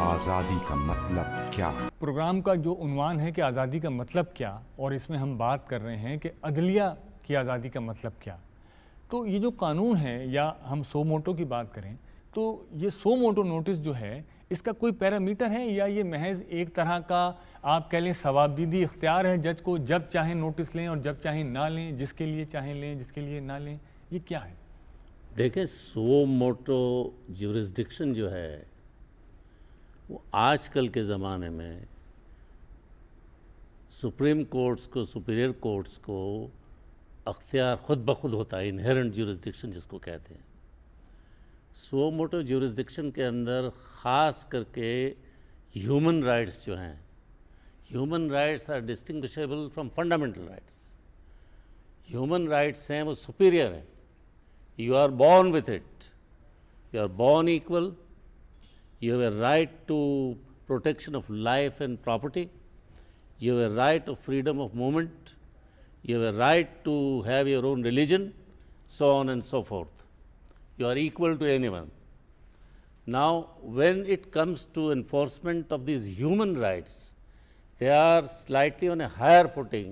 آزادی کا مطلب کیا؟ پروگرام کا جو عنوان ہے کہ آزادی کا مطلب کیا، اور اس میں ہم بات کر رہے ہیں کہ عدلیہ کی آزادی کا مطلب کیا۔ تو یہ جو قانون ہے، یا ہم سو موٹو کی بات کریں تو یہ سو موٹو نوٹس جو ہے اس کا کوئی پیرامیٹر ہے، یا یہ محض ایک طرح کا آپ کہہ لیں ثوابدیدی اختیار ہے جج کو، جب چاہیں نوٹس لیں اور جب چاہیں نہ لیں، جس کے لیے چاہیں لیں جس کے لیے نہ لیں؟ یہ کیا ہے؟ دیکھیں، سو موٹو جیورسڈکشن جو ہے وہ آج کل کے زمانے میں سپریم کورٹس کو، سپیریئر کورٹس کو اختیار خود بخود ہوتا ہے، انہیرنٹ جیورسڈکشن جس کو کہتے ہیں۔ سو موٹو جیورسڈکشن کے اندر خاص کر کے ہیومن رائٹس جو ہیں، human rights are distinguishable from fundamental rights. Human rights ہیں وہ سپیریئر ہیں، you are born with it, you are born equal, you have a right to protection of life and property, you have a right of freedom of movement, you have a right to have your own religion, so on and so forth. You are equal to anyone. Now, when it comes to enforcement of these human rights, they are slightly on a higher footing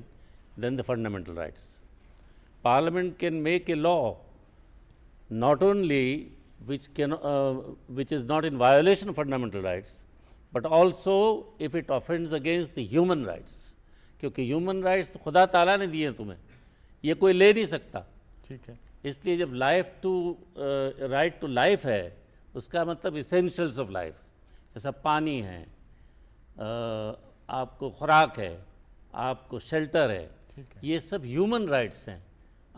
than the fundamental rights. Parliament can make a law not only which is not in violation of fundamental rights, but also if it offends against the human rights. کیونکہ human rights تو خدا تعالیٰ نے دیے ہیں تمہیں، یہ کوئی لے نہیں سکتا۔ ٹھیک ہے، اس لیے جب رائٹ ٹو لائف ہے، اس کا مطلب essentials of life، جیسا پانی ہے، آپ کو خوراک ہے، آپ کو شیلٹر ہے، یہ سب ہیومن رائٹس ہیں۔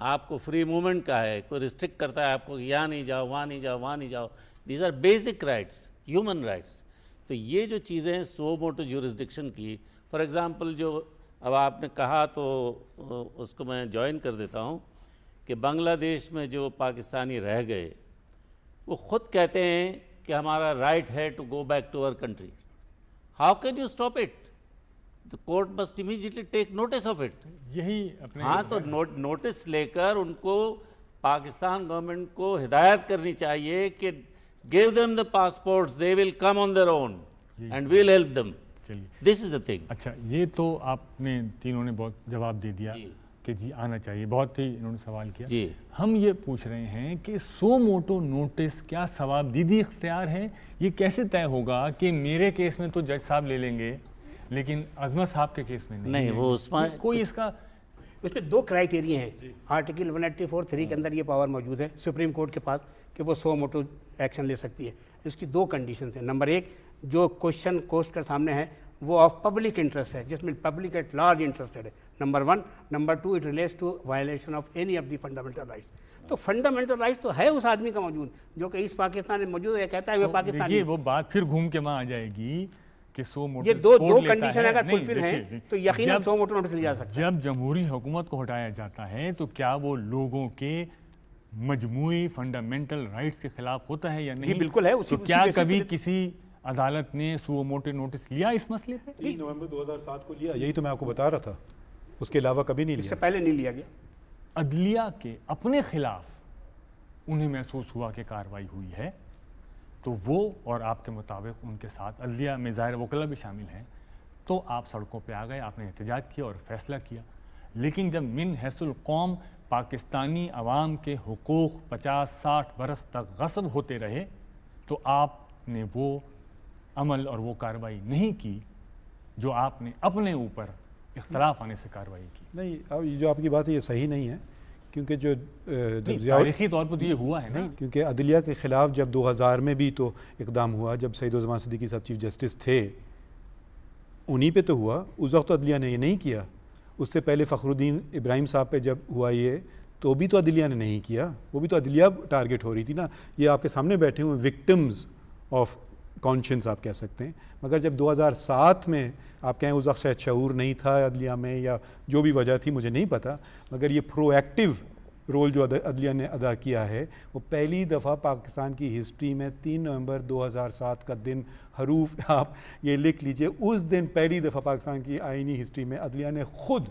آپ کو فری موومنٹ کا ہے، کوئی ریسٹرکٹ کرتا ہے آپ کو یہاں نہیں جاؤ، وہاں نہیں جاؤ، وہاں نہیں جاؤ، these are basic rights, human rights. تو یہ جو چیزیں ہیں سو موٹو جیورسڈکشن کی، فار ایگزامپل جو اب آپ نے کہا تو اس کو میں جوائن کر دیتا ہوں کہ بنگلہ دیش میں جو پاکستانی رہ گئے وہ خود کہتے ہیں کہ ہمارا رائٹ ہے to go back to our country. How can you stop it? The court must immediately take notice of it. یہی اپنے ہاں، تو نوٹس لے کر ان کو پاکستان گورنمنٹ کو ہدایت کرنی چاہیے کہ give them the passports, they will come on their own and we'll help them. This is the thing. اچھا، یہ تو آپ نے تینوں نے بہت جواب دے دیا کہ جی آنا چاہیے، بہت ہی انہوں نے سوال کیا۔ جی، ہم یہ پوچھ رہے ہیں کہ سو موٹو نوٹس کیا ثوابدیدی اختیار ہے؟ یہ کیسے طے ہوگا کہ میرے کیس میں تو جج صاحب لے لیں گے لیکن عظمت صاحب کے کیس میں نہیں؟ وہ اس میں کوئی اس میں دو کرائیٹیریا ہیں۔ آرٹیکل 184(3) کے اندر یہ پاور موجود ہے سپریم کورٹ کے پاس کہ وہ سو موٹو ایکشن لے سکتی ہے۔ اس کی دو کنڈیشنز ہیں۔ نمبر ایک، جو کوشچن کوسٹ کے سامنے ہے وہ آف پبلک انٹرسٹ ہے، جس میں پبلک ایٹ لارج انٹرسٹڈ ہے، number 1۔ Number 2، it relates to violation of any of the fundamental rights. تو فنڈامنٹل رائٹس تو ہے اس آدمی کا موجود جو کہ اس پاکستان میں موجود ہے، کہتا ہے وہ پاکستانی۔ وہ بات پھر گھوم کے وہاں آ جائے گی کہ سو موٹو، یہ دو کنڈیشن اگر فلفل ہیں تو یقیناً سو موٹو نوٹس لیا جا سکتا ہے۔ جب جمہوری حکومت کو ہٹایا جاتا ہے تو کیا وہ لوگوں کے مجموعی فنڈامنٹل رائٹس کے خلاف ہوتا ہے یا نہیں؟ جی بالکل ہے۔ تو کیا کبھی کسی عدالت نے سو موٹو نوٹس لیا اس مسئلے پہ؟ 3 نومبر 2007 کو لیا، یہی تو میں آپ کو بتا رہا تھا، اس کے علاوہ کبھی نہیں لیا، اس سے پہلے نہیں لیا گیا۔ عدلیہ کے اپنے خلاف انہیں محسوس ہوا کہ کارروائی ہوئی ہے تو وہ اور آپ کے مطابق ان کے ساتھ عدلیہ میں ظاہر وکلا بھی شامل ہیں، تو آپ سڑکوں پہ آ گئے، آپ نے احتجاج کیا اور فیصلہ کیا۔ لیکن جب من حیث القوم پاکستانی عوام کے حقوق 50-60 برس تک غصب ہوتے رہے تو آپ نے وہ عمل اور وہ کارروائی نہیں کی جو آپ نے اپنے اوپر اختلاف آنے سے کارروائی کی۔ نہیں، اب جو آپ کی بات ہے یہ صحیح نہیں ہے، کیونکہ جو تاریخی طور پر تو یہ ہوا ہے نا، کیونکہ عدلیہ کے خلاف جب 2000 میں بھی تو اقدام ہوا، جب سعید الزمان صدیقی صاحب چیف جسٹس تھے انہی پہ تو ہوا، اس وقت تو عدلیہ نے یہ نہیں کیا۔ اس سے پہلے فخر الدین ابراہیم صاحب پہ جب ہوا یہ تو بھی تو عدلیہ نے نہیں کیا، وہ بھی تو عدلیہ ٹارگٹ ہو رہی تھی نا۔ یہ آپ کے سامنے بیٹھے ہوئے وکٹمز آف کانشنس آپ کہہ سکتے ہیں، مگر جب 2007 میں آپ کہیں اس وقت شاید شعور نہیں تھا عدلیہ میں یا جو بھی وجہ تھی مجھے نہیں پتہ، مگر یہ پرو ایکٹیو رول جو عدلیہ نے ادا کیا ہے وہ پہلی دفعہ پاکستان کی ہسٹری میں 3 نومبر 2007 کا دن، حروف آپ یہ لکھ لیجئے، اس دن پہلی دفعہ پاکستان کی آئینی ہسٹری میں عدلیہ نے خود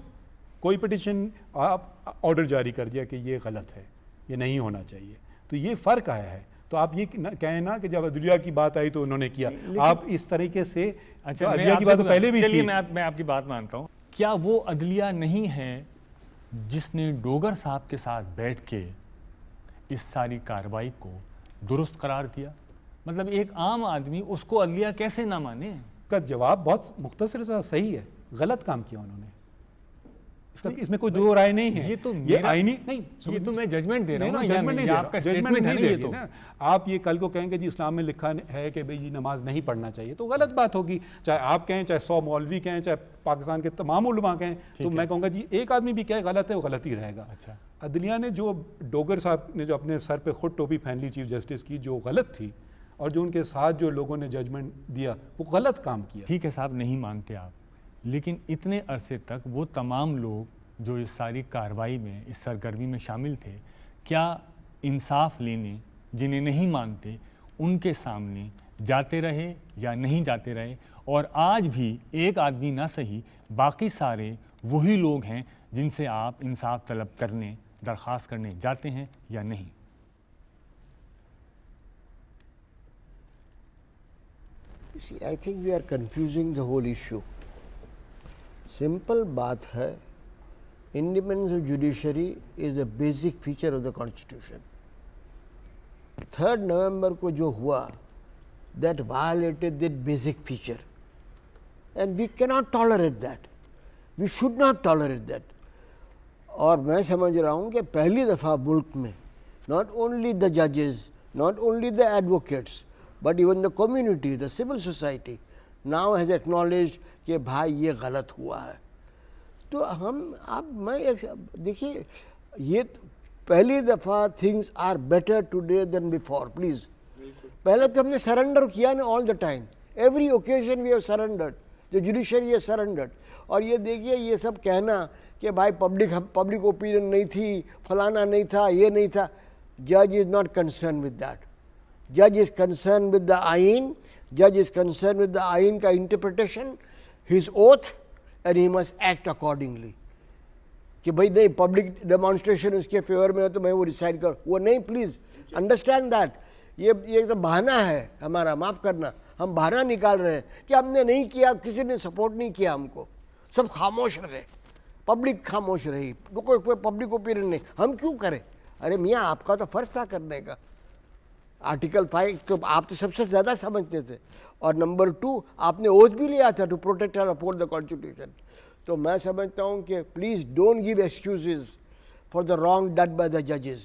کوئی پٹیشن آرڈر جاری کر دیا کہ یہ غلط ہے، یہ نہیں ہونا چاہیے۔ تو یہ فرق آیا ہے۔ تو آپ یہ کہیں نا کہ جب عدلیہ کی بات آئی تو انہوں نے کیا. آپ اس طریقے سے اچھا عدلیہ کی بات تو پہلے بھی چلیے تھی. میں آپ کی بات مانتا ہوں. کیا وہ عدلیہ نہیں ہے جس نے ڈوگر صاحب کے ساتھ بیٹھ کے اس ساری کارروائی کو درست قرار دیا؟ مطلب ایک عام آدمی اس کو عدلیہ کیسے نہ مانے؟ کا جواب بہت مختصر سا صحیح ہے. غلط کام کیا انہوں نے, اس میں کوئی دو رائے نہیں ہے. یہ آئینی نہیں, یہ تو میں ججمنٹ دے رہا ہوں, ججمنٹ نہیں آپ کا اسٹیٹمنٹ ہے یہ تو. آپ یہ کل کو کہیں گے جی اسلام میں لکھا ہے کہ بھئی نماز نہیں پڑھنا چاہیے, تو غلط بات ہوگی. چاہے آپ کہیں, چاہے 100 مولوی کہیں, چاہے پاکستان کے تمام علماء کہیں, تو میں کہوں گا جی ایک آدمی بھی کہے غلط ہے وہ غلط ہی رہے گا. عدلیہ نے جو ڈوگر صاحب نے جو اپنے سر پہ خود ٹوپی پہن لی چیف جسٹس کی, جو غلط تھی, اور جو ان کے ساتھ جو لوگوں نے ججمنٹ دیا وہ غلط کام کیا. ٹھیک ہے صاحب, نہیں مانتے آپ, لیکن اتنے عرصے تک وہ تمام لوگ جو اس ساری کارروائی میں, اس سرگرمی میں شامل تھے, کیا انصاف لینے جنہیں نہیں مانتے ان کے سامنے جاتے رہے یا نہیں جاتے رہے؟ اور آج بھی ایک آدمی نہ صحیح, باقی سارے وہی لوگ ہیں جن سے آپ انصاف طلب کرنے, درخواست کرنے جاتے ہیں یا نہیں؟ See, I think we are confusing the whole issue. Simple baat hai, independence of judiciary is a basic feature of the constitution. 3rd November ko jo hua, that violated that basic feature, and we cannot tolerate that. We should not tolerate that. اور میں سمجھ رہا ہوں کہ پہلی دفعہ ملک میں not only the judges, not only the advocates, but even the community, the civil society now has acknowledged کہ بھائی یہ غلط ہوا ہے. تو میں دیکھیے, یہ پہلی دفعہ things are better today than before. Please, پہلے تو ہم نے سرنڈر کیا نا all the time. Every occasion we have surrendered. The judiciary has surrendered. اور یہ دیکھیے, یہ سب کہنا کہ بھائی پبلک اوپینین نہیں تھی, فلانا نہیں تھا, یہ نہیں تھا. Judge is not concerned with that. Judge is concerned with the Ain. Judge is concerned with the Ain ka interpretation, his oath, and he must act accordingly. کہ بھائی نہیں, پبلک ڈیمانسٹریشن اس کے فیور میں ہے تو میں وہ ڈیسائڈ کروں, وہ نہیں. Please understand that. یہ تو بہانہ ہے ہمارا, معاف کرنا, ہم بہانہ نکال رہے ہیں کہ ہم نے نہیں کیا, کسی نے سپورٹ نہیں کیا ہم کو, سب خاموش رہے, پبلک خاموش رہی, کوئی پبلک اوپینین نہیں, ہم کیوں کریں؟ ارے میاں, آپ کا تو فرض تھا کرنے کا. آرٹیکل 5 تو آپ تو سب سے زیادہ سمجھتے تھے, اور نمبر 2 آپ نے اوتھ بھی لیا تھا to protect and uphold the constitution. تو میں سمجھتا ہوں کہ please don't give excuses for the wrong done by the ججز.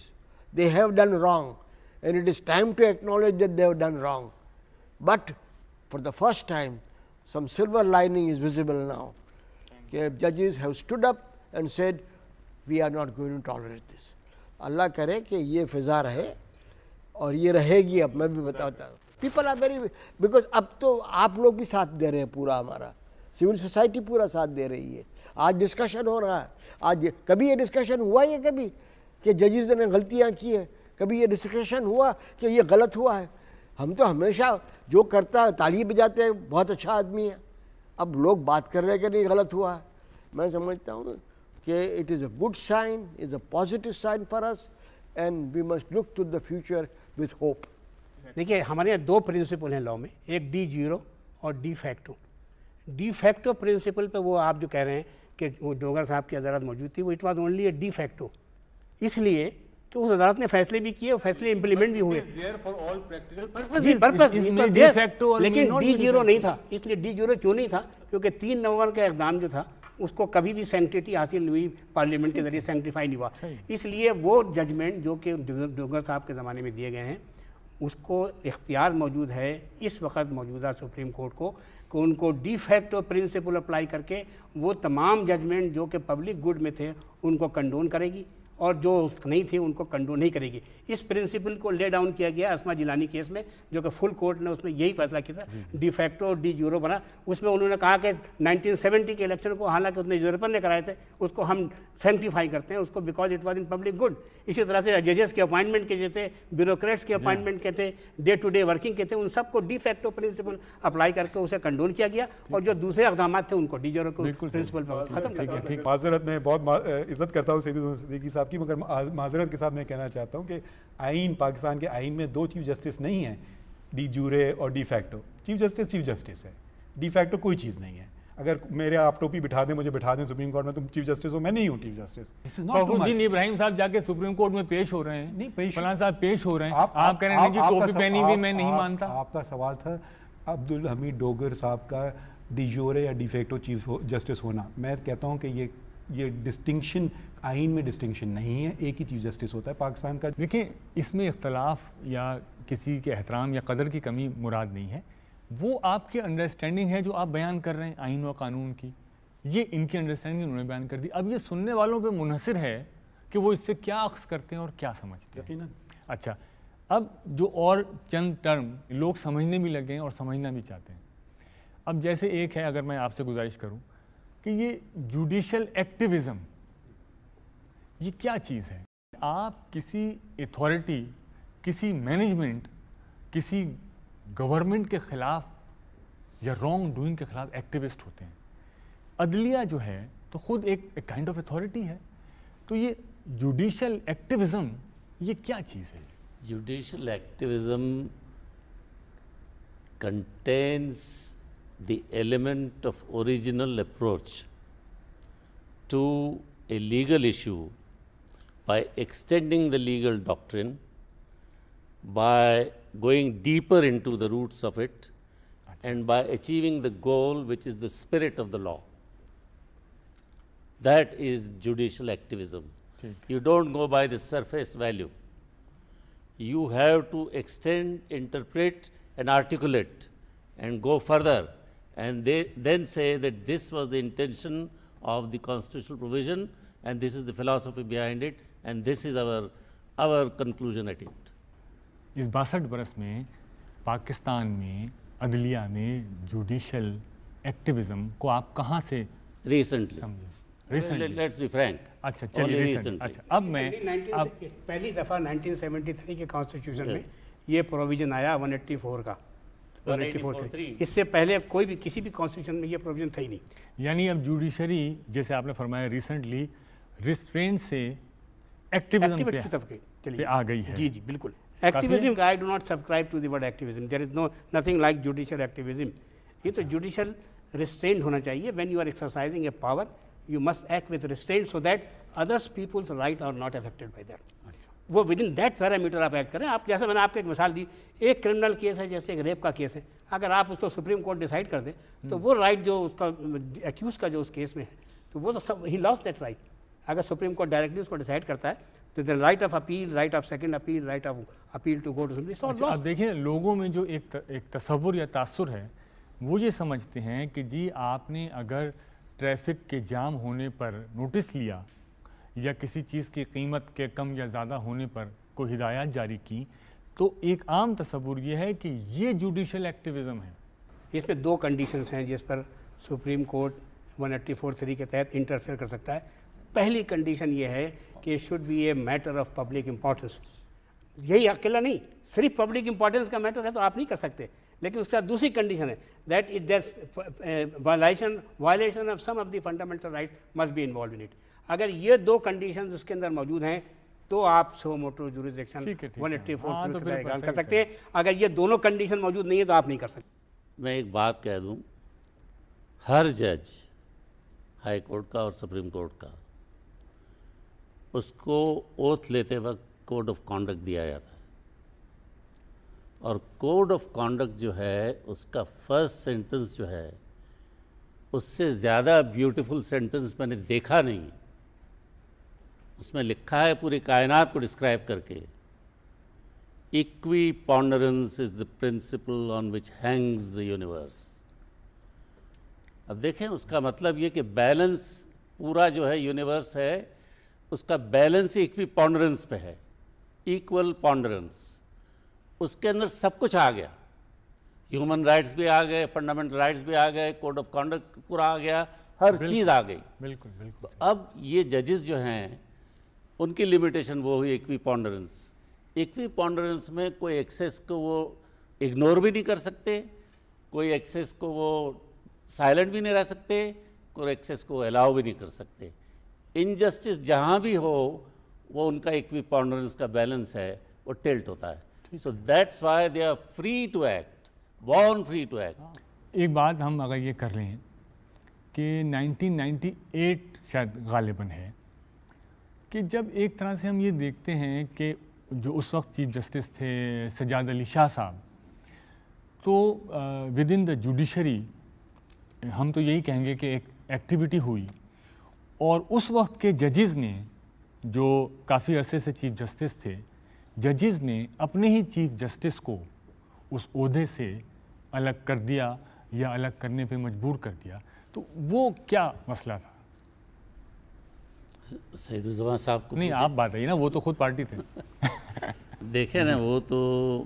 They have done wrong and it is time to acknowledge that they have done wrong. But for the first time some silver lining is visible now, کہ judges have stood up and said we are not going to tolerate this. اللہ کرے کہ یہ فضا رہے اور یہ رہے گی. اب میں بھی بتاتا ہوں, پیپل آر ویری, بیکاز اب تو آپ لوگ بھی ساتھ دے رہے ہیں, پورا ہمارا سول سوسائٹی پورا ساتھ دے رہی ہے. آج ڈسکشن ہو رہا ہے, آج کبھی یہ ڈسکشن ہوا ہے کبھی کہ ججز نے غلطیاں کی ہے؟ کبھی یہ ڈسکشن ہوا کہ یہ غلط ہوا ہے؟ ہم تو ہمیشہ جو کرتا ہے تالی بجاتے ہیں, بہت اچھا آدمی ہے. اب لوگ بات کر رہے ہیں کہ نہیں غلط ہوا ہے. میں سمجھتا ہوں کہ it is a good sign, is a positive sign for us, and we must look to the future with hope. دیکھیے, ہمارے یہاں 2 پرنسپل ہیں لاء میں, ایک ڈی زیرو اور de facto. De facto principle پہ وہ آپ جو کہہ رہے ہیں کہ وہ ڈوگر صاحب کی عدالت موجود تھی, وہ it was only a de facto, اس لیے کہ اس عدالت نے فیصلے بھی کیے اور فیصلے امپلیمنٹ بھی ہوئے. لیکن ڈی زیرو نہیں تھا. اس لیے ڈی زیرو کیوں نہیں تھا؟ کیونکہ 3 نومبر کا اقدام جو تھا اس کو کبھی بھی سینکٹیٹی حاصل ہوئی, پارلیمنٹ کے ذریعے سینکٹیفائی نہیں ہوا. اس لیے وہ ججمنٹ جو کہ ڈوگر صاحب کے زمانے میں دیے گئے ہیں, اس کو اختیار موجود ہے اس وقت موجودہ سپریم کورٹ کو کہ ان کو ڈی فیکٹو پرنسپل اپلائی کر کے وہ تمام ججمنٹ جو کہ پبلک گڈ میں تھے ان کو کنڈون کرے گی, اور جو نہیں تھے ان کو کنڈون نہیں کرے گی. اس پرنسپل کو لے ڈاؤن کیا گیا اسما جیلانی کیس میں, جو کہ فل کورٹ نے اس میں یہی فیصلہ کیا تھا. ڈی فیکٹو اور ڈی جیورو بنا. اس میں انہوں نے کہا کہ 1970 کے الیکشن کو, حالانکہ اس نے یورپن نے کرائے تھے, اس کو ہم سینکٹیفائی کرتے ہیں اس کو, because it was in public good. اسی طرح سے ججز کے اپوائنٹمنٹ کے جو تھے, بیوروکریٹس کے اپوائنٹمنٹ کے تھے, ڈے ٹو ڈے ورکنگ کے تھے, ان سب کو ڈی فیکٹو پرنسپل اپلائی کر کے اسے کنڈون کیا گیا, اور جو دوسرے اقدامات تھے ان کو ڈی جیورو پرنسپل پر ختم کر دیا. معذرت, میں بہت عزت کرتا ہوں سید صدیقی صاحب صاحب کی، مگر معذرت کے ساتھ میں کہنا چاہتا ہوں کہ آئین، پاکستان کے آئین میں 2 چیف جسٹس نہیں ہیں، ڈی جورے اور ڈی فیکٹو. چیف جسٹس ہے، ڈی فیکٹو کوئی چیز نہیں ہے. اگر میرے آپ ٹوپی بٹھا دیں، مجھے بٹھا دیں سپریم کورٹ میں، تم چیف جسٹس ہو، میں نہیں ہوں چیف جسٹس. فخر الدین ابراہیم صاحب جا کے سپریم کورٹ میں پیش ہو رہے ہیں، نہیں پیش، فلاں صاحب پیش ہو رہے ہیں، آپ کہہ رہے ہیں جی ٹوپی پہنی ہوئی میں نہیں مانتا. آپ کا سوال تھا عبدالحمید ڈوگر صاحب کا ڈی جورے یا ڈی فیکٹو چیف جسٹس ہونا. میں کہتا ہوں کہ یہ ڈسٹنکشن آئین میں ڈسٹنکشن نہیں ہے، ایک ہی چیف جسٹس ہوتا ہے پاکستان کا. دیکھیں اس میں اختلاف یا کسی کے احترام یا قدر کی کمی مراد نہیں ہے، وہ آپ کی انڈرسٹینڈنگ ہے جو آپ بیان کر رہے ہیں آئین و قانون کی، یہ ان کی انڈرسٹینڈنگ انہوں نے بیان کر دی. اب یہ سننے والوں پہ منحصر ہے کہ وہ اس سے کیا اخذ کرتے ہیں اور کیا سمجھتے ہیں. اچھا، اب جو اور چند ٹرم لوگ سمجھنے بھی لگے ہیں اور سمجھنا بھی چاہتے ہیں. اب جیسے ایک ہے، اگر میں آپ سے گزارش کروں کہ یہ جوڈیشل ایکٹیویزم یہ کیا چیز ہے؟ آپ کسی اتھارٹی، کسی مینجمنٹ، کسی گورنمنٹ کے خلاف یا رانگ ڈوئنگ کے خلاف ایکٹیوسٹ ہوتے ہیں. عدلیہ جو ہے تو خود ایک کائنڈ آف اتھارٹی ہے، تو یہ جوڈیشل ایکٹیویزم یہ کیا چیز ہے؟ Judicial activism contains the element of original approach to a legal issue by extending the legal doctrine, by going deeper into the roots of it, and by achieving the goal which is the spirit of the law. That is judicial activism. You don't go by the surface value. You have to extend, interpret and articulate and go further, and then say that this was the intention of the constitutional provision and this is the philosophy behind it and this is our conclusion at it. اس 62 برس میں پاکستان میں عدلیہ میں judicial activism کو آپ کہاں سے Recently. سمجھے؟ Let's be frank. اچھا چلیے ریسنٹ. اچھا اب میں پہلی دفعہ 1973 کے کانسٹیٹیوشن میں یہ پروویژن آیا 184 کا. 184 اس سے پہلے کوئی بھی کسی بھی کانسٹیٹیوشن میں یہ پروویژن تھا ہی نہیں. یعنی اب جوڈیشری جیسے آپ نے فرمایا ریسنٹلی ریسٹرینٹ سے ایکٹیویزم پہ آ گئی ہے. جی جی بالکل. Activism I do not subscribe to the word activism. There is nothing like judicial activism. یہ تو جوڈیشل ریسٹرینٹ ہونا چاہیے. When you are exercising a power you must act with restraint so that others people's right are not affected by that. وہ within that parameter آپ act کریں. آپ جیسے میں نے آپ کو ایک مثال دی، ایک کرمنل کیس ہے جیسے ایک ریپ کا کیس ہے، اگر آپ اس کو سپریم کورٹ ڈیسائیڈ کر دیں تو وہ رائٹ جو اس کا ایکیوز کا جو اس کیس میں ہے تو وہ تو ہی لاس دیٹ رائٹ. اگر سپریم کورٹ ڈائریکٹلی اس کو ڈیسائیڈ کرتا ہے تو the right of appeal, right of second appeal, right of appeal to go to supreme. اب دیکھیں لوگوں میں جو ایک تصور یا تاثر ہے وہ یہ سمجھتے ہیں کہ جی آپ نے اگر ٹریفک کے جام ہونے پر نوٹس لیا یا کسی چیز کی قیمت کے کم یا زیادہ ہونے پر کوئی ہدایات جاری کی تو ایک عام تصور یہ ہے کہ یہ جوڈیشل ایکٹیویزم ہے. اس میں 2 کنڈیشنز ہیں جس پر سپریم کورٹ 184(3) کے تحت انٹرفیئر کر سکتا ہے. پہلی کنڈیشن یہ ہے کہ should be a matter of public importance. یہی اکیلا نہیں، صرف پبلک امپورٹنس کا میٹر ہے تو آپ نہیں کر سکتے. لیکن اس کا دوسری کنڈیشن ہے that it that violation of some of the fundamental right must be involved in it. اگر یہ 2 کنڈیشنز اس کے اندر موجود ہیں تو آپ سو موٹو جوریسڈکشن 184 کر سکتے ہیں. اگر یہ دونوں کنڈیشن موجود نہیں ہے تو آپ نہیں کر سکتے. میں ایک بات کہہ دوں، ہر جج ہائی کورٹ کا اور سپریم کورٹ کا اس کو اوتھ لیتے وقت کوڈ آف کانڈکٹ دیا جاتا ہے، اور کوڈ آف کانڈکٹ جو ہے اس کا فرسٹ سینٹنس جو ہے اس سے زیادہ بیوٹیفل سینٹنس میں نے دیکھا نہیں. اس میں لکھا ہے پوری کائنات کو ڈسکرائب کر کے، equiponderance is the principle on which hangs the universe. اب دیکھیں اس کا مطلب یہ کہ بیلنس پورا جو ہے یونیورس ہے اس کا بیلنس ایکوی پونڈرنس پہ ہے، ایکول پونڈرنس. اس کے اندر سب کچھ آ گیا، ہیومن رائٹس بھی آ گئے، فنڈامنٹل رائٹس بھی آ گئے، کوڈ آف کانڈکٹ پورا آ گیا، ہر چیز آ گئی. بالکل بالکل. اب یہ ججز جو ہیں ان کی لمیٹیشن وہ ہوئی ایکوی پونڈرنس. ایکوی پونڈرنس میں کوئی ایکسیس کو وہ اگنور بھی نہیں کر سکتے، کوئی ایکسیس کو وہ سائلنٹ بھی نہیں رہ سکتے، کوئی ایکسیس کو الاؤ بھی نہیں کر سکتے. انجسٹس جہاں بھی ہو وہ ان کا ایکویپونڈرنس کا بیلنس ہے وہ ٹلٹ ہوتا ہے. So that's why they are free to act, born free to act. ایک بات ہم اگر یہ کر لیں کہ 1998 شاید غالباً ہے کہ جب ایک طرح سے ہم یہ دیکھتے ہیں کہ جو اس وقت چیف جسٹس تھے سجاد علی شاہ صاحب, تو ود ان دا جوڈیشری ہم تو یہی کہیں گے کہ ایک ایکٹیویٹی ہوئی, اور اس وقت کے ججز نے جو کافی عرصے سے چیف جسٹس تھے, ججز نے اپنے ہی چیف جسٹس کو اس عہدے سے الگ کر دیا یا الگ کرنے پہ مجبور کر دیا. تو وہ کیا مسئلہ تھا؟ سعید الزمان صاحب کو نہیں, آپ بات آئی نا, وہ تو خود پارٹی تھے. دیکھیں نا, وہ تو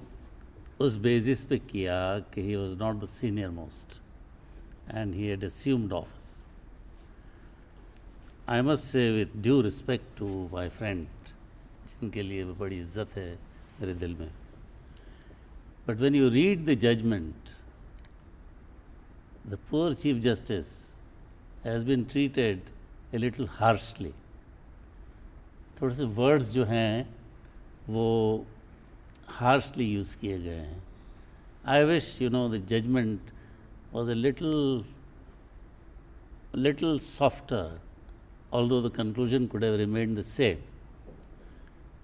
اس بیسس پہ کیا کہ he was not the senior most and he had assumed office. I must say with due respect to my friend, جن کے لیے بڑی عزت ہے میرے دل میں, but when you read the judgement, the poor Chief Justice has been treated a little harshly. تھوڑے سے ورڈز جو ہیں وہ ہارشلی یوز کیے گئے ہیں. I wish, the judgment was a little softer, although the conclusion could have remained the same.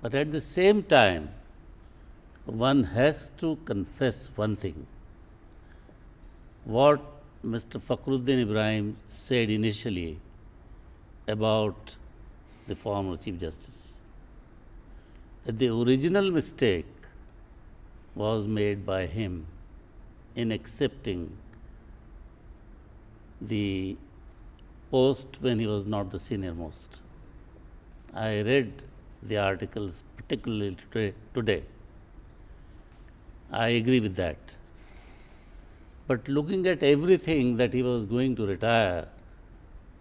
But at the same time, one has to confess one thing. What Mr. Fakhruddin Ibrahim said initially about the former Chief Justice, that the original mistake was made by him in accepting the post when he was not the senior most. I read the articles particularly today. I agree with that. But looking at everything that he was going to retire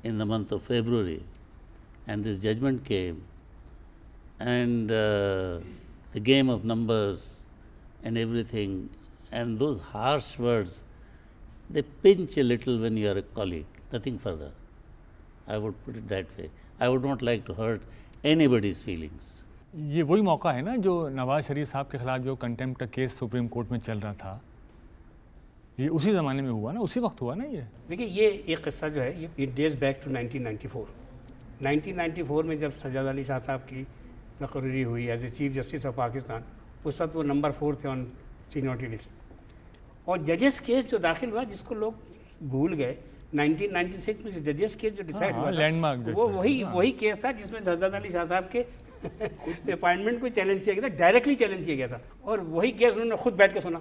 in the month of February, and this judgment came, and the game of numbers and everything, and those harsh words, they pinch a little when you are a colleague, nothing further. I would put it that way. I would not like to hurt anybody's feelings. یہ وہی موقع ہے نا جو نواز شریف صاحب کے خلاف جو کنٹمپٹ کیس سپریم کورٹ میں چل رہا تھا, یہ اسی زمانے میں ہوا نا, اسی وقت ہوا نا. یہ دیکھیے, یہ ایک قصہ جو ہے یہ ڈیز بیک ٹو 1994. 1994 میں جب سجاد علی شاہ صاحب کی تقرری ہوئی as a chief justice of Pakistan, اس وقت وہ نمبر 4 تھے آن سینیورٹی لسٹ, اور ججز کیس جو داخل ہوا جس کو لوگ بھول گئے, 1996 میں جو ججز کیس جو ڈیسائڈ ہوا لینڈ مارک, وہ وہی کیس تھا جس میں سجاد علی شاہ صاحب کے اپائنٹمنٹ کو چیلنج کیا گیا تھا, ڈائریکٹلی چیلنج کیا گیا تھا, اور وہی کیس انہوں نے خود بیٹھ کے سنا,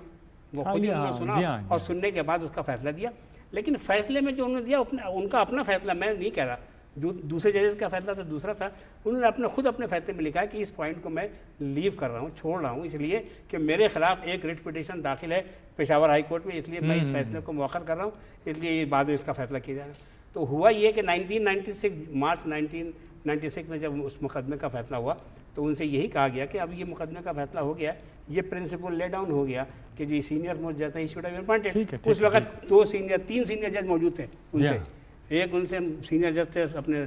وہ خود ہی انہوں نے سنا اور سننے کے بعد اس کا فیصلہ دیا. لیکن فیصلے میں جو انہوں نے دیا ان کا اپنا فیصلہ, میں نہیں کہہ رہا, دوسرے ججز کا فیصلہ تو دوسرا تھا. انہوں نے خود اپنے فیصلے میں لکھا ہے کہ اس پوائنٹ کو میں لیو کر رہا ہوں, چھوڑ رہا ہوں, اس لیے کہ میرے خلاف ایک ریٹ پٹیشن داخل ہے پشاور ہائی کورٹ میں, اس لیے میں اس فیصلے کو مؤخر کر رہا ہوں, اس لیے بعد میں اس کا فیصلہ کیا جائے گا. تو ہوا یہ کہ 1996 مارچ 1996 میں جب اس مقدمے کا فیصلہ ہوا تو ان سے یہی کہا گیا کہ اب یہ مقدمے کا فیصلہ ہو گیا, یہ پرنسپل لے ڈاؤن ہو گیا کہ جی سینئر موسٹ جیسا he should have been appointed. اس وقت 3 سینئر جج موجود تھے ان سے, ایک ان سے سینئر جج تھے اپنے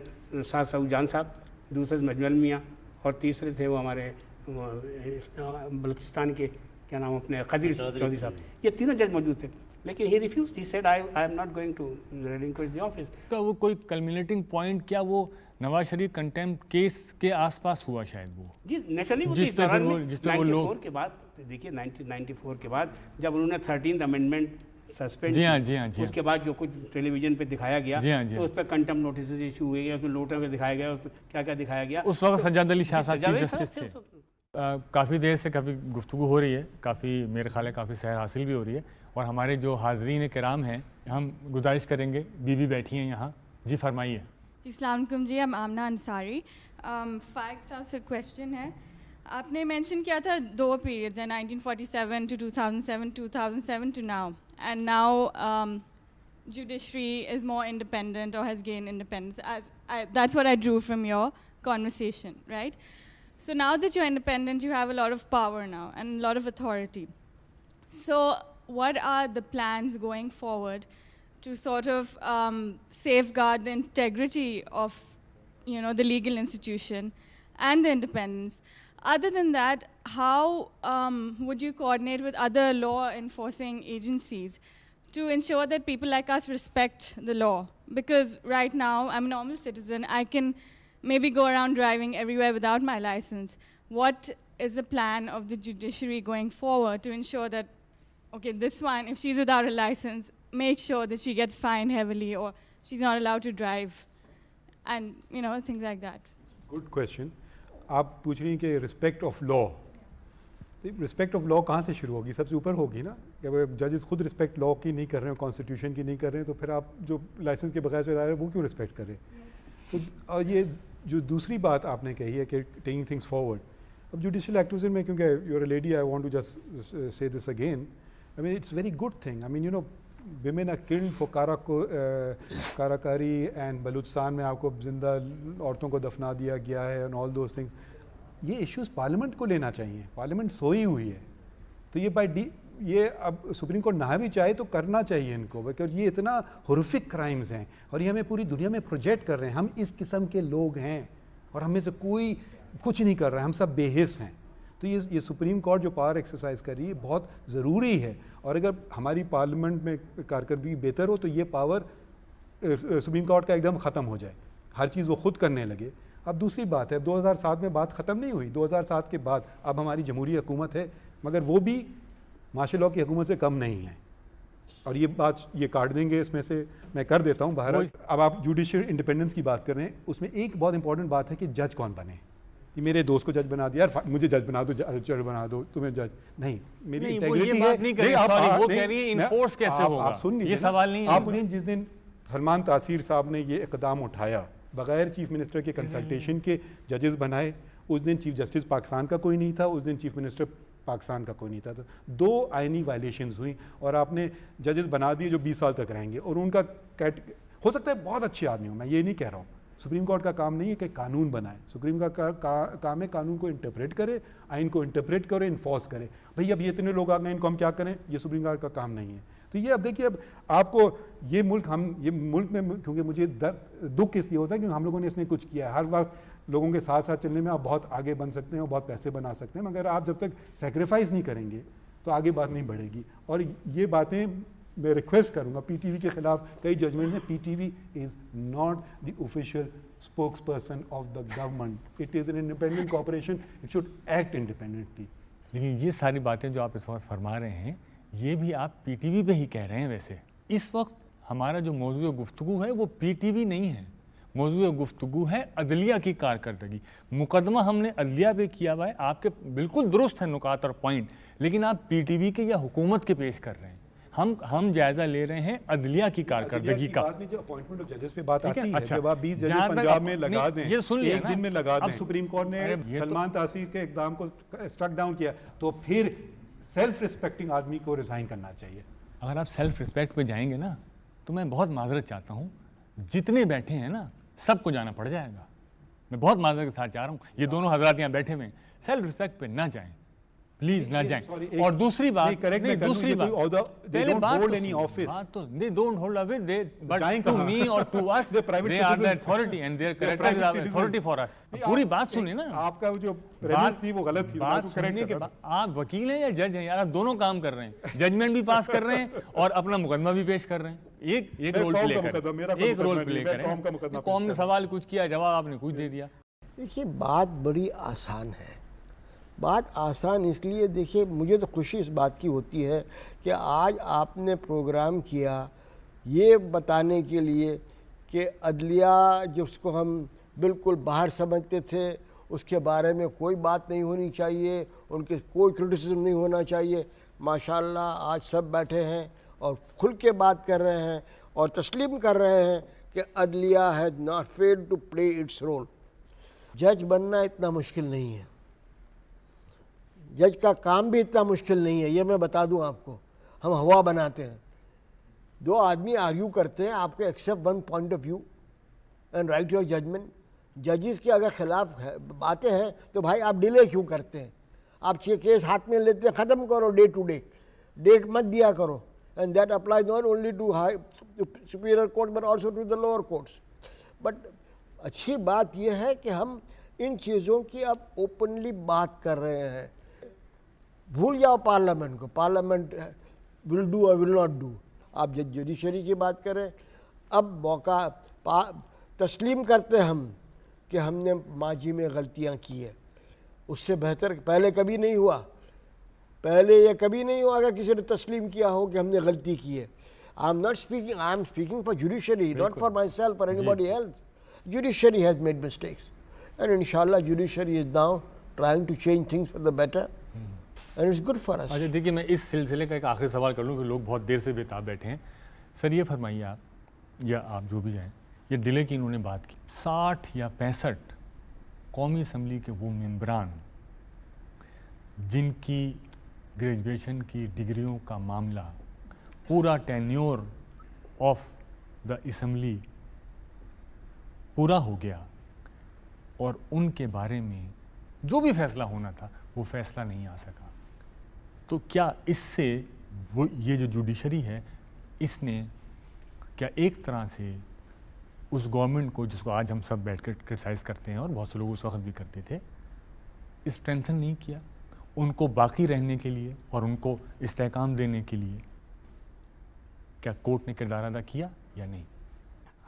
سعد سعود جان صاحب, دوسرے مجمل میاں, اور تیسرے تھے وہ ہمارے بلوچستان کے کیا نام اپنے قدیر چودھری صاحب. یہ تینوں جج موجود تھے, لیکن he refused, he said I am not going to relinquish the office. کا وہ کوئی کلمینیٹنگ پوائنٹ کیا وہ نواز شریف کنٹمپٹ کیس کے آس پاس ہوا شاید وہ؟ جی نیچرلی وہ جس پہ وہ لوگ 94 کے بعد, دیکھیے 1994 کے بعد جب انہوں نے 13th امینڈمنٹ سسپینڈ, جی ہاں اس کے بعد جو کچھ ٹیلی ویژن پہ دکھایا گیا تو اس پہ کنٹمپٹ نوٹسز ایشو ہوئے گئے, اس میں لوٹوں پہ دکھایا گیا, کیا کیا دکھایا گیا. اس وقت سجاد علی شاہ صاحب چیف جسٹس تھے. کافی دیر سے کافی گفتگو ہو رہی ہے, کافی میرے خیال ہے کافی سیر حاصل بھی ہو رہی ہے, اور ہمارے جو حاضرین کرام ہیں ہم گزارش کریں گے, بی بیٹھی ہیں یہاں, جی فرمائیے. جی السلام علیکم. جی ہم آمنہ انصاری. فائق صاحب سے کویشچن ہے, آپ نے مینشن کیا تھا 2 پیریڈز ہیں, 1947 to 2007, 2007 to now, and now judiciary is more independent or has gained independence. That's what I drew from your conversation, right? So now that you're independent, you have a lot of power now and a lot of authority. So what are the plans going forward to sort of safeguard the integrity of, the legal institution and the independence. Other than that, how would you coordinate with other law enforcing agencies to ensure that people like us respect the law? Because right now, I'm a normal citizen. I can maybe go around driving everywhere without my license. What is the plan of the judiciary going forward to ensure that, okay, this one, if she's without a license, make sure that she gets fined heavily or she's not allowed to drive, and things like that. Good question. آپ پوچھ رہی ہیں کہ respect of law, respect of law کہاں سے شروع ہوگی؟ سب سے اوپر ہوگی نا، کہ ججز خود رسپیکٹ لا کی نہیں کر رہے ہیں، کانسٹیٹیوشن کی نہیں کر رہے ہیں، تو پھر آپ جو لائسنس کے بغیر سے رہے ہیں وہ کیوں رسپیکٹ کر رہے ہیں؟ اور یہ جو دوسری بات آپ نے کہی ہے کہ ٹیکنگ تھنگس فارورڈ، اب جوڈیشل ایکٹیویزم میں کیونکہ you are a lady, I want to just say this again, I mean it's very good thing. I mean women are killed for karo kari and Balochistan میں آپ کو زندہ عورتوں کو دفنا دیا گیا ہے and all those things. یہ ایشوز پارلیمنٹ کو لینا چاہیے، پارلیمنٹ سوئی ہوئی ہے، تو یہ اب سپریم کورٹ نہ بھی چاہے تو کرنا چاہیے ان کو، بیکاز یہ اتنا ہورفک کرائمز ہیں اور یہ ہمیں پوری دنیا میں پروجیکٹ کر رہے ہیں. ہم اس قسم کے لوگ ہیں اور ہم میں سے کوئی کچھ نہیں کر رہا ہے، ہم سب بے حس ہیں. تو یہ سپریم کورٹ جو پاور ایکسرسائز کر رہی ہے بہت ضروری ہے، اور اگر ہماری پارلیمنٹ میں کارکردگی بہتر ہو تو یہ پاور سپریم کورٹ کا ایک دم ختم ہو جائے، ہر چیز وہ خود کرنے لگے. اب دوسری بات ہے، 2007 میں بات ختم نہیں ہوئی، 2007 کے بعد اب ہماری جمہوری حکومت ہے، مگر وہ بھی مارشل لاء کی حکومت سے کم نہیں ہے، اور یہ بات یہ کاٹ دیں گے اس میں سے میں کر دیتا ہوں. بہرحال اب آپ جوڈیشل انڈیپینڈنس کی بات کر رہے ہیں، اس میں ایک بہت امپورٹنٹ بات ہے کہ جج کون بنے. یہ میرے دوست کو جج بنا دیا، یار مجھے جج بنا دو، جج بنا دو، تمہیں جج نہیں. میری انٹیگریٹی ہے، آپ سن لیجیے، یہ سوال نہیں. آپ نے جس دن سلمان تاثیر صاحب نے یہ اقدام اٹھایا، بغیر چیف منسٹر کے کنسلٹیشن کے ججز بنائے، اس دن چیف جسٹس پاکستان کا کوئی نہیں تھا، اس دن چیف منسٹر پاکستان کا کوئی نہیں تھا. 2 آئینی وائلیشنز ہوئیں اور آپ نے ججز بنا دیے جو 20 سال تک رہیں گے، اور ان کا ہو سکتا ہے بہت اچھے آدمی ہوں، میں یہ نہیں کہہ رہا ہوں. سپریم کورٹ کا کام نہیں ہے کہ قانون بنائے، سپریم کا کام ہے قانون کو انٹرپریٹ کرے، آئین کو انٹرپریٹ کرے، انفورس کرے. بھئی اب یہ اتنے لوگ آ گئے، ان کو ہم کیا کریں؟ یہ سپریم کورٹ کا کام نہیں ہے. تو یہ اب دیکھیے، اب آپ کو یہ ملک میں کیونکہ مجھے دکھ اس لیے ہوتا ہے کیونکہ ہم لوگوں نے اس میں کچھ کیا ہے. ہر وقت لوگوں کے ساتھ ساتھ چلنے میں آپ بہت آگے بن سکتے ہیں اور بہت پیسے بنا سکتے ہیں، مگر آپ جب تک سیکریفائز نہیں کریں گے تو آگے بات نہیں بڑھے گی. اور یہ باتیں میں ریکویسٹ کروں گا، پی ٹی وی کے خلاف کئی ججمنٹ ہیں، P T V is not the official spokes person of the government, it is an independent corporation, it should act independently. لیکن یہ ساری باتیں جو آپ اس وقت فرما رہے ہیں یہ بھی آپ پی ٹی وی پہ ہی کہہ رہے ہیں. ویسے اس وقت ہمارا جو موضوع گفتگو ہے وہ پی ٹی وی نہیں ہے، موضوع گفتگو ہے عدلیہ کی کارکردگی. مقدمہ ہم نے عدلیہ پہ کیا ہوا ہے، آپ کے بالکل درست ہیں نکات اور پوائنٹ، لیکن آپ پی ٹی وی کے یا حکومت کے پیش کر رہے ہیں. ہم جائزہ لے رہے ہیں عدلیہ کی کارکردگی کا. جو اپوائنٹمنٹ آف ججز پہ بات آتی ہے، جب آپ 20 ججز پنجاب میں لگا دیں، ایک دن میں لگا دیں، اب سپریم کورٹ نے سلمان تاثیر کے اقدام کو اسٹرک ڈاؤن کیا، تو پھر سیلف ریسپیکٹنگ آدمی کو ریزائن کرنا چاہیے. اگر آپ سیلف ریسپیکٹ پہ جائیں گے نا تو میں بہت معذرت چاہتا ہوں، جتنے بیٹھے ہیں نا سب کو جانا پڑ جائے گا. میں بہت معذرت کے ساتھ چاہ رہا ہوں، یہ دونوں حضرات یہاں بیٹھے ہوئے ہیں، سیلف ریسپیکٹ پہ نہ جائیں پلیز، نہ جائیں. اور دوسری بات they don't hold office, but to me or to us they are the authority and their character is authority for us. پوری بات سنیں نا، آپ کا جو پریمس تھی وہ غلط تھی. بات سننے کے بعد آپ وکیل ہیں یا جج ہیں؟ یار آپ دونوں کام کر رہے ہیں، ججمنٹ بھی پاس کر رہے ہیں اور اپنا مقدمہ بھی پیش کر رہے ہیں. ایک رول پلے کریں، ایک رول پلے کریں. قوم نے سوال کچھ کیا، جواب آپ نے کچھ دے دیا. دیکھیے بات بڑی آسان ہے، بات آسان اس لیے، دیکھیے مجھے تو خوشی اس بات کی ہوتی ہے کہ آج آپ نے پروگرام کیا یہ بتانے کے لیے کہ عدلیہ جس کو ہم بالکل باہر سمجھتے تھے اس کے بارے میں کوئی بات نہیں ہونی چاہیے، ان کے کوئی کرٹیسزم نہیں ہونا چاہیے. ماشاءاللہ آج سب بیٹھے ہیں اور کھل کے بات کر رہے ہیں اور تسلیم کر رہے ہیں کہ عدلیہ has not failed to play its role. جج بننا اتنا مشکل نہیں ہے، جج کا کام بھی اتنا مشکل نہیں ہے، یہ میں بتا دوں آپ کو. ہم ہوا بناتے ہیں، 2 آدمی آرگیو کرتے ہیں، آپ کو accept one point of view and write your judgement. ججز کے اگر خلاف باتیں ہیں تو بھائی آپ ڈیلے کیوں کرتے ہیں؟ آپ کیس ہاتھ میں لیتے ہیں، ختم کرو ڈے ٹو ڈے، ڈیٹ مت دیا کرو. And that applies not only to superior court but also to the lower courts. بٹ اچھی بات یہ ہے کہ ہم ان چیزوں کی اب اوپنلی بات کر رہے ہیں. بھول جاؤ پارلیمنٹ کو, پارلیمنٹ ول ڈو اور ول ناٹ ڈو. آپ جوڈیشری کی بات کریں, اب موقع تسلیم کرتے ہم کہ ہم نے ماضی میں غلطیاں کی ہیں. اس سے بہتر پہلے کبھی نہیں ہوا, پہلے یہ کبھی نہیں ہوا کہ کسی نے تسلیم کیا ہو کہ ہم نے غلطی کی ہے. I am not speaking, I am speaking for judiciary, not for myself or anybody else. Judiciary has made mistakes. And inshallah judiciary is now trying to change things for the better. And it's good for us. اچھا دیکھیے, میں اس سلسلے کا ایک آخری سوال کر لوں کہ لوگ بہت دیر سے بےتاب بیٹھے ہیں. سر یہ فرمائیے آپ, یا آپ جو بھی جائیں, یہ ڈیلے کی انہوں نے بات کی, 60 یا 65 قومی اسمبلی کے وہ ممبران جن کی گریجویشن کی ڈگریوں کا معاملہ پورا ٹینیور آف دا اسمبلی پورا ہو گیا اور ان کے بارے میں جو بھی فیصلہ ہونا تھا وہ فیصلہ نہیں آ سکا, تو کیا اس سے وہ یہ جو جوڈیشری ہے اس نے کیا ایک طرح سے اس گورنمنٹ کو, جس کو آج ہم سب بیٹھ کر کرٹیسائز کرتے ہیں اور بہت سے لوگ اس وقت بھی کرتے تھے, اسٹرینتھن نہیں کیا ان کو باقی رہنے کے لیے اور ان کو استحکام دینے کے لیے؟ کیا کورٹ نے کردار ادا کیا یا نہیں؟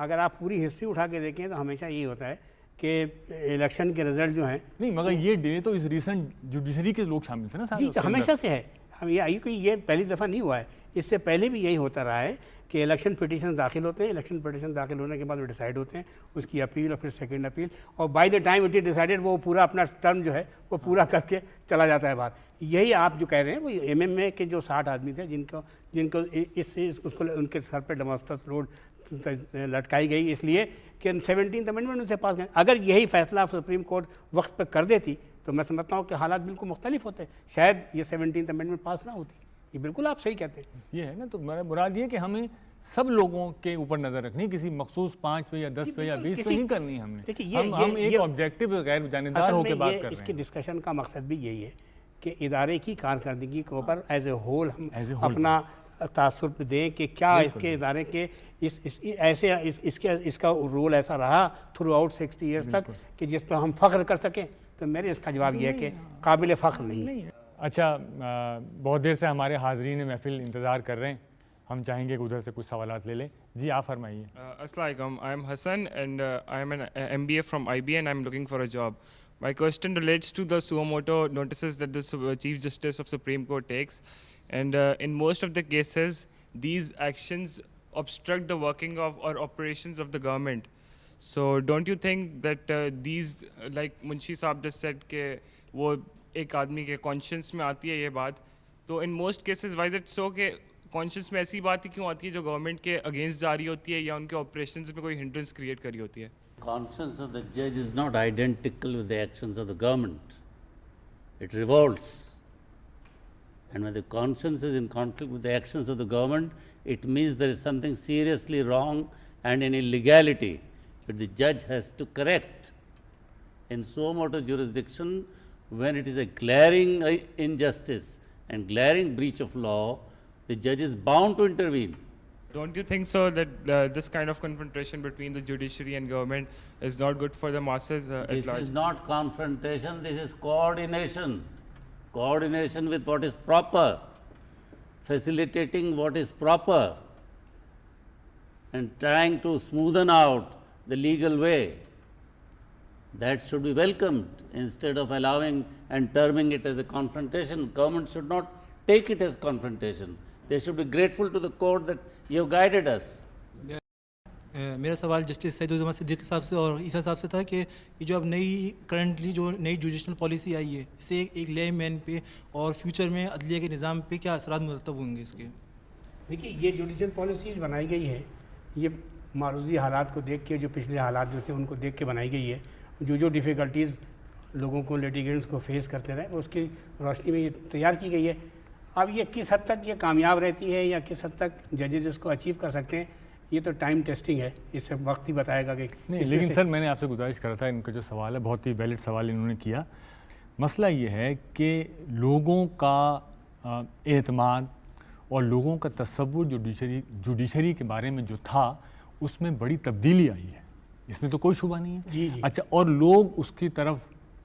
اگر آپ پوری ہسٹری اٹھا کے دیکھیں تو ہمیشہ یہی ہوتا ہے کہ الیکشن کے رزلٹ جو ہیں, نہیں مگر یہ ڈیلے تو اس ریسنٹ جوڈیشری کے لوگ شامل تھے نا صاحب. جی ہمیشہ سے ہے, ہم یہ پہلی دفعہ نہیں ہوا ہے, اس سے پہلے بھی یہی ہوتا رہا ہے کہ الیکشن پٹیشن داخل ہوتے ہیں, الیکشن پٹیشن داخل ہونے کے بعد وہ ڈیسائیڈ ہوتے ہیں, اس کی اپیل اور پھر سیکنڈ اپیل, اور by the time it is decided وہ پورا اپنا ٹرم جو ہے وہ پورا کر کے چلا جاتا ہے بات. یہی آپ جو کہہ رہے ہیں وہ ایم ایم اے کے جو 60 آدمی تھے جن کو اس کو ان کے سر پہ ڈیماسکس روڈ لٹکائی گئی اس لیے کہ 17th امینڈمنٹ ان سے پاس گئے. اگر یہی فیصلہ سپریم کورٹ وقت پہ کر دیتی تو میں سمجھتا ہوں کہ حالات بالکل مختلف ہوتے, شاید یہ 17th امینڈمنٹ پاس نہ ہوتی. یہ بالکل آپ صحیح کہتے ہیں. یہ ہے نا, تو میرا مراد یہ کہ ہمیں سب لوگوں کے اوپر نظر رکھنی, کسی مخصوص 5 پہ یا 10 پہ یا 20 پہ نہیں کرنی ہم نے. ہم ایک آبجیکٹو غیر جانبدار ہو کے بات کر رہے ہیں. اس کی ڈسکشن کا مقصد بھی یہی ہے کہ ادارے کی کارکردگی کے اوپر ایز اے ہول ہم اپنا تاثر دیں کہ کیا اس کے ادارے کے اس کا رول ایسا رہا تھرو آؤٹ 60 ایئرس تک کہ جس پہ ہم فخر کر سکیں. تو میرے اس کا جواب یہ ہے کہ قابل فخر نہیں. اچھا, بہت دیر سے ہمارے حاضرین محفل انتظار کر رہے ہیں, ہم چاہیں گے کہ ادھر سے کچھ سوالات لے لیں. جی آپ فرمائیے. السلام علیکم, I am Hassan and I am an MBA from IB and I am looking for a job. My question relates to the suo moto notices that the Chief Justice of Supreme Court takes, and in most of the cases these actions obstruct the working of or operations of the government. So don't you think that these, like Munshi Saab just said کہ وہ ایک آدمی کے conscience میں آتی ہے یہ بات, تو in most cases why is it so کہ کانشنس میں ایسی بات ہی کیوں آتی ہے جو گورنمنٹ کے اگینسٹ جاری ہوتی ہے یا ان کے آپریشنز میں کوئی ہنڈرنس کریٹ کری ہوتی ہے؟ Conscience of the judge is not identical with the actions of the government. It revolts. And when the conscience is in conflict with the actions of the government, it means there is something seriously wrong and an illegality, but the judge has to correct. In suo moto jurisdiction, when it is a glaring injustice and glaring breach of law, the judge is bound to intervene. Don't you think so that this kind of confrontation between the judiciary and government is not good for the masses at large? This is not confrontation, this is coordination. Coordination with what is proper, facilitating what is proper, and trying to smoothen out the legal way. That should be welcomed instead of allowing and terming it as a confrontation. Government should not take it as confrontation. They should be grateful to the court that you have guided us. میرا سوال justice سیدالزمان Siddiqui صاحب سے اور عیسیٰ صاحب سے تھا کہ یہ جو اب کرنٹلی جو نئی جوڈیشنل پالیسی آئی ہے, اس سے ایک لے مین پہ اور فیوچر میں عدلیہ کے نظام پہ کیا اثرات مرتب ہوں گے اس کے؟ دیکھیے, یہ جوڈیشل پالیسیز بنائی گئی ہے یہ معروضی حالات کو دیکھ کے, جو پچھلے حالات جو تھے ان کو دیکھ کے بنائی گئی ہے. جو ڈیفیکلٹیز لوگوں کو لیٹیگنٹس کو فیس کرتے رہے اس کی روشنی میں یہ تیار کی گئی ہے. اب یہ کس حد تک یہ کامیاب رہتی ہے یا کس حد تک ججز اس کو اچیو کر سکتے ہیں, یہ تو ٹائم ٹیسٹنگ ہے, اس سے وقت ہی بتائے گا کہ نہیں. لیکن سر میں نے آپ سے گزارش کرا تھا, ان کا جو سوال ہے بہت ہی ویلڈ سوال انہوں نے کیا. مسئلہ یہ ہے کہ لوگوں کا اعتماد اور لوگوں کا تصور جوڈیشری کے بارے میں جو تھا اس میں بڑی تبدیلی آئی ہے. اس میں تو کوئی شبہ نہیں ہے. جی جی. اچھا, اور لوگ اس کی طرف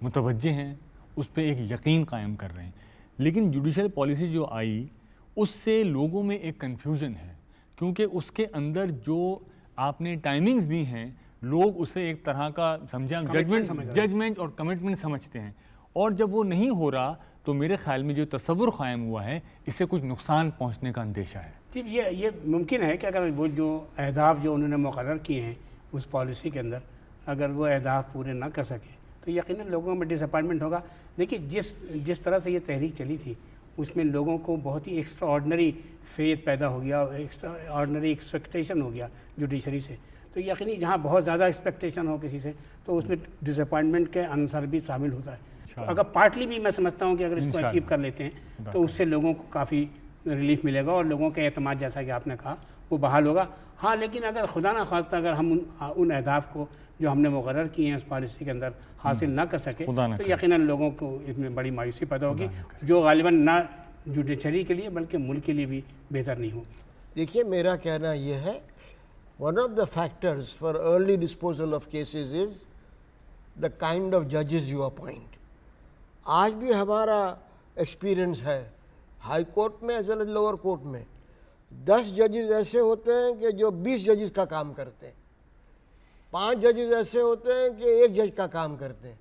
متوجہ ہیں, اس پہ ایک یقین قائم کر رہے ہیں, لیکن جوڈیشل پالیسی جو آئی اس سے لوگوں میں ایک کنفیوژن ہے, کیونکہ اس کے اندر جو آپ نے ٹائمنگز دی ہیں لوگ اسے ایک طرح کا سمجھا ججمنٹ اور کمٹمنٹ سمجھتے ہیں, اور جب وہ نہیں ہو رہا تو میرے خیال میں جو تصور قائم ہوا ہے اس سے کچھ نقصان پہنچنے کا اندیشہ ہے. جی, یہ ممکن ہے کہ اگر وہ جو اہداف جو انہوں نے مقرر کیے ہیں اس پالیسی کے اندر اگر وہ اہداف پورے نہ کر سکے تو یقیناً لوگوں میں ڈس اپوائنٹمنٹ ہوگا. دیکھیے جس طرح سے یہ تحریک چلی تھی اس میں لوگوں کو بہت ہی ایکسٹرا آرڈنری فیتھ پیدا ہو گیا, ایکسٹرا آرڈنری ایکسپیکٹیشن ہو گیا جوڈیشری سے, تو یقینی جہاں بہت زیادہ ایکسپیکٹیشن ہو کسی سے تو اس میں ڈس اپوائنٹمنٹ کے عنصر بھی شامل ہوتا ہے. اگر پارٹلی بھی میں سمجھتا ہوں کہ اگر اس کو اچیو کر لیتے ہیں تو اس سے لوگوں کو کافی ریلیف ملے گا اور لوگوں کے اعتماد جیسا کہ آپ نے کہا وہ بحال ہوگا. ہاں, لیکن اگر خدا نہ خواستہ اگر ہم ان اہداف کو جو ہم نے مقرر کیے ہیں اس پالیسی کے اندر حاصل نہ کر سکے تو یقیناً لوگوں کو اس میں بڑی مایوسی پیدا ہوگی جو غالباً نہ جوڈیشری کے لیے بلکہ ملک کے لیے بھی بہتر نہیں ہوگی. دیکھیے, میرا کہنا یہ ہے one of the factors for early disposal of cases is the kind of ججز یو اپوائنٹ. آج بھی ہمارا ایکسپیرئنس ہے ہائی کورٹ میں as well as lower court میں 10 ججز ایسے ہوتے ہیں کہ جو 20 ججز کا کام کرتے ہیں, 5 ججز ایسے ہوتے ہیں کہ 1 جج کا کام کرتے ہیں.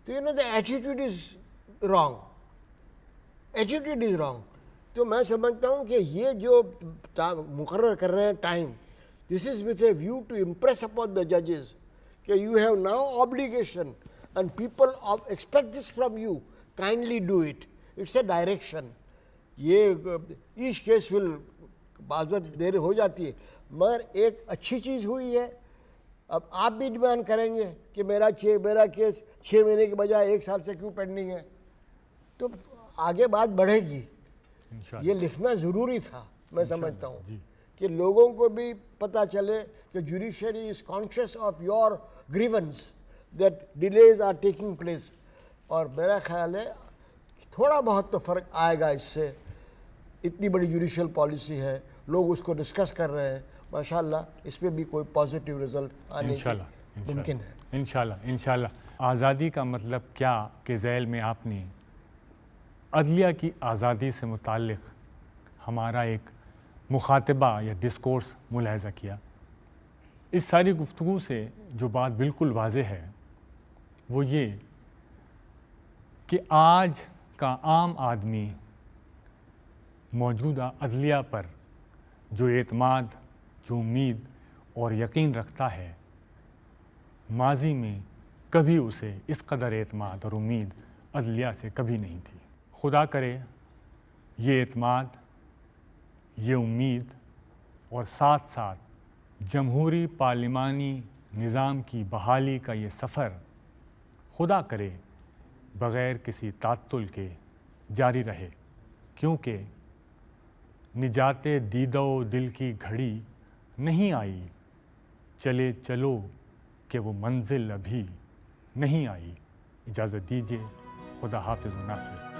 تو the attitude is wrong, attitude is wrong. تو میں سمجھتا ہوں کہ یہ جو مقرر کر رہے ہیں time, this is with a view to impress upon the ججز کہ you have now obligation and people expect this from you, kindly do it. It's a direction. یہ each case will بعض وقت دیر ہو جاتی ہے مگر ایک اچھی چیز ہوئی ہے. اب آپ بھی ڈیمانڈ کریں گے کہ میرا کیس 6 مہینے کے بجائے 1 سال سے کیوں پینڈنگ ہے, تو آگے بات بڑھے گی. یہ لکھنا ضروری تھا, میں سمجھتا ہوں کہ لوگوں کو بھی پتہ چلے کہ judiciary is conscious of your grievance that delays are taking place. اور میرا خیال ہے تھوڑا بہت تو فرق آئے گا اس سے. اتنی بڑی جوڈیشل پالیسی ہے, لوگ اس کو ڈسکس کر رہے ہیں, ماشاءاللہ اس پہ بھی کوئی پازیٹیو رزلٹ آنے کی ممکن ہے انشاءاللہ. آزادی کا مطلب کیا کہ ذیل میں آپ نے عدلیہ کی آزادی سے متعلق ہمارا ایک مخاطبہ یا ڈسکورس ملاحظہ کیا. اس ساری گفتگو سے جو بات بالکل واضح ہے وہ یہ کہ آج کا عام آدمی موجودہ عدلیہ پر جو اعتماد, جو امید اور یقین رکھتا ہے, ماضی میں کبھی اسے اس قدر اعتماد اور امید عدلیہ سے کبھی نہیں تھی. خدا کرے یہ اعتماد, یہ امید اور ساتھ ساتھ جمہوری پارلیمانی نظام کی بحالی کا یہ سفر خدا کرے بغیر کسی تعطل کے جاری رہے, کیونکہ نجات دیدہ و دل کی گھڑی نہیں آئی, چلے چلو کہ وہ منزل ابھی نہیں آئی. اجازت دیجیے, خدا حافظ و ناصر.